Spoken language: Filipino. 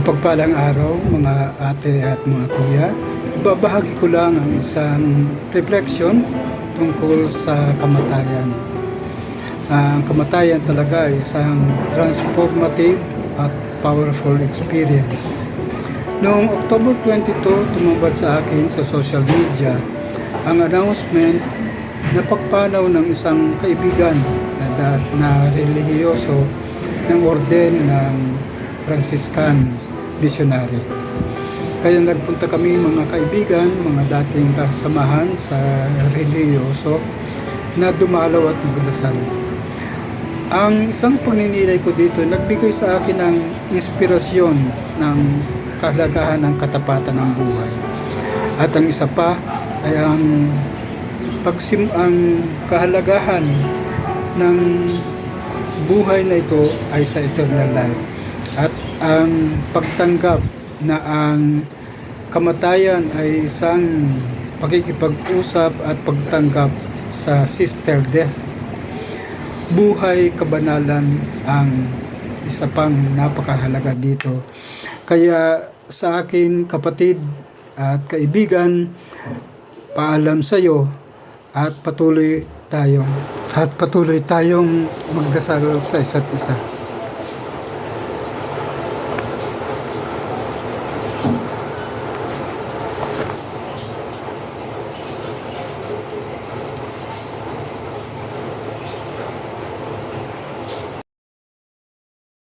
Mapagpalang araw mga ate at mga kuya. Ibabahagi ko lang ang isang reflection tungkol sa kamatayan. Ang kamatayan talaga ay isang transformative at powerful experience. Noong October 22, tumambad sa akin sa social media ang announcement na pagpanaw ng isang kaibigan na relihiyoso ng orden ng Franciscan missionary. Kaya nagpunta kami mga kaibigan, mga dating kasamahan sa relihiyoso na dumalaw at magdasal. Ang isang pagninilay ko dito, nagbigay sa akin ng inspirasyon ng kahalagahan ng katapatan ng buhay. At ang isa pa ay ang kahalagahan ng buhay na ito ay sa eternal life. At ang pagtanggap na ang kamatayan ay isang pakikipag-usap at pagtanggap sa sister death. Buhay kabanalan ang isa pang napakahalaga dito. Kaya sa akin kapatid at kaibigan, paalam sa iyo at patuloy tayong magdasal sa isa't isa.